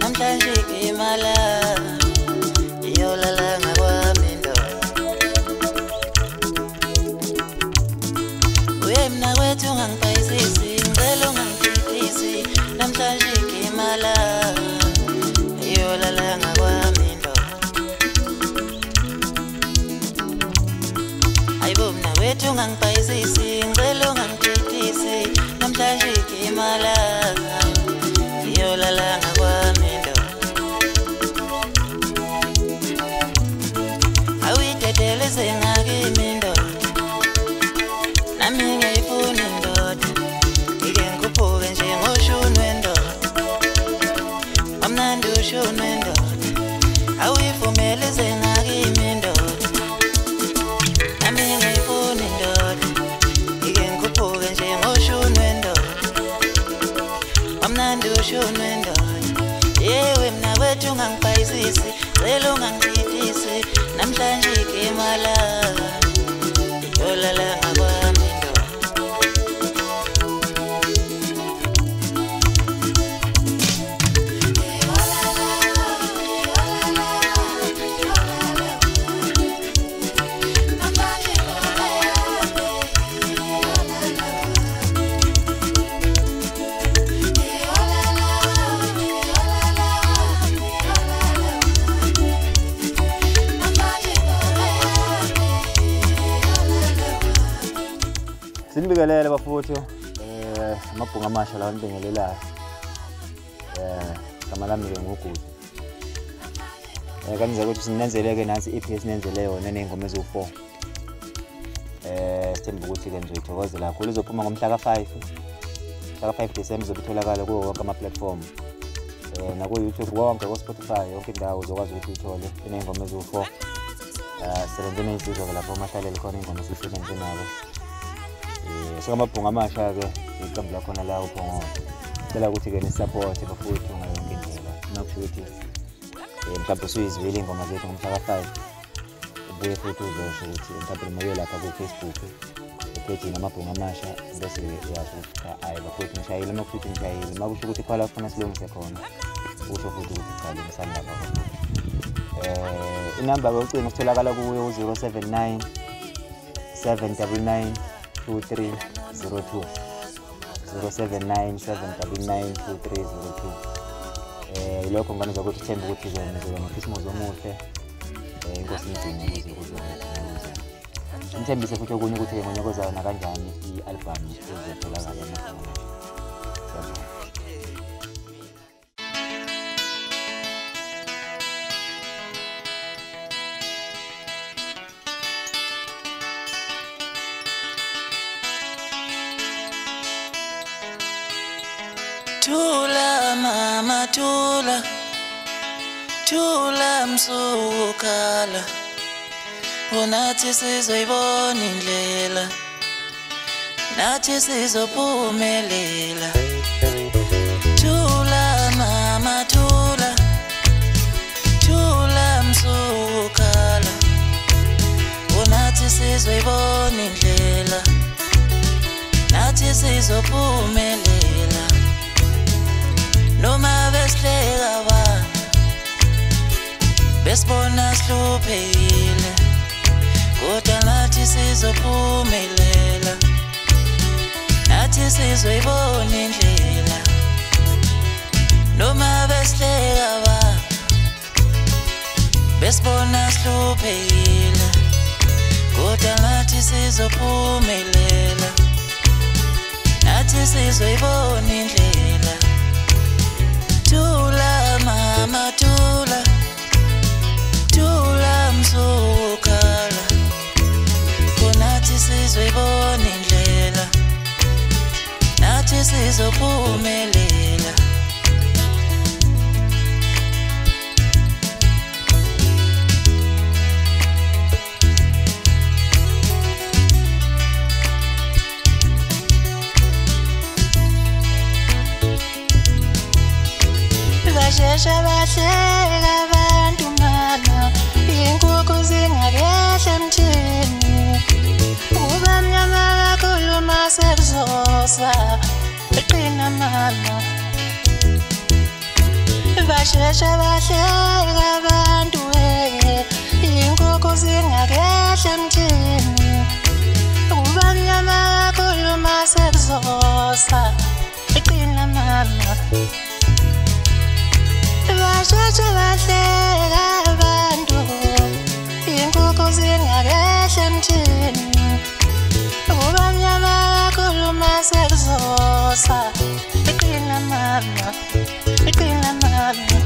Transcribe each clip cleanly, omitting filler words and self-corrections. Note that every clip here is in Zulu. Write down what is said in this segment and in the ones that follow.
namhlanje imala iyolala ngakwami ndoda uyemna kwethu ungangibhayisisi ngicela ungangididisi namhlanje imala iyolala ngakwami ndoda ayibo mna kwethu ungangibhayisisi ngicela ungangididisi namhlanje imala iyolala ngakwami ndoda awuyidedeleze ngakimi ndoda nami ngiyayifuna indoda ngike ngikhuphuke njengoshunwe ndoda amnandi ushunwe ndoda awuyivumeleze ngakimi ndoda nami ngiyayifuna indoda ngike ngikhuphuke njengoshunwe ndoda amnandi ushunwe ndoda yewe mna kwethu ungangibhayisisi cela ungangididisi namhlanje imala iyolala ngakwami ndoda Sinibingelele bafowethu amabhunga amasha lawa nibingelelayo gama lami ke ngoGudu kanizake ukuthi sinenzeleke nansi EP esinenzele yona nezingoma eziwu4 sithemba ukuthi ke nizoyithokozela kakhulu izophuma ngomhla ka5 December izobitholakala kuwo wonke ama platform na ku YouTube wonke ku Spotify yonke indawo uzokwazi ukuthi uyithole nezingoma eziwu4 sebenzeni izizwe lapho mahlalele khona ingoma esisebenze nabo Sikamabhunga amasha ke iqembu lakhona la uphongo cela ukuthi ke nisupport bafowethu ngayo yonke indlela nakusho ukuthi mhlawumbe suyizwile ingoma zethu ngomhla ka5 ubuye futhi uzosho ukuthi mhlawumbe moye lapha ku Facebook upage namabhunga amasha bese uyasho ukuthi hayi bafowethu ngishayile makuthi ngishayile makusho ukuthi phala ufuna silungise khona usho futhi ukuthi qale ngisanda bafowethu inamba yocingo ukutholakala kuyo 079 799 2302 079 799 2302 ilokho nganiza ukuthi themba ukuthi ngizoba noChristmas omuhle inkosi ngidinga ukuze ngithembise futhi okunye ukuthi ngonyakozana kanjani ialbum ezotholakala emakhono Tula mama tula Tula msukala Unathi sizoyibona indlela Nathi sizophumelela Tula mama tula Tula msukala Unathi sizoyibona indlela Nathi sizophumelela Noma besihleka bana besibona sihluphekile kodwa nathi sizophumelela nathi sizoyibona indlela noma besihleka bana besibona sihluphekile kodwa nathi sizophumelela nathi sizoyibona indlela Tula mama tula Tula msukala Kunathi sizoyibona indlela Nathi sizophumelela Bashesha bahleka abantu mana inkukhu zingakehla emthini Uba mnyama kakhulu masekuzosa eqina mama basheshe bahleka abantu inkukhu zingakehla emthini kubamnyama kakhulu masekuzosa iqina mama basheshe bahleka abantu inkukhu zingakehla emthini kubamnyama kakhulu masekuzosa iqina mama iqina mama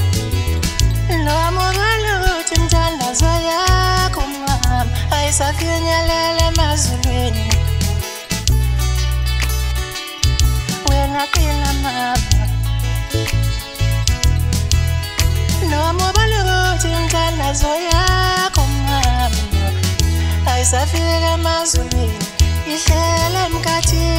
noma baluthi mthandazo yakho mama ayisafinyelele emazulwini wena qina mama noma baluthi mthandazo yakho mama ayisafika emazulwini ihlele emkhathini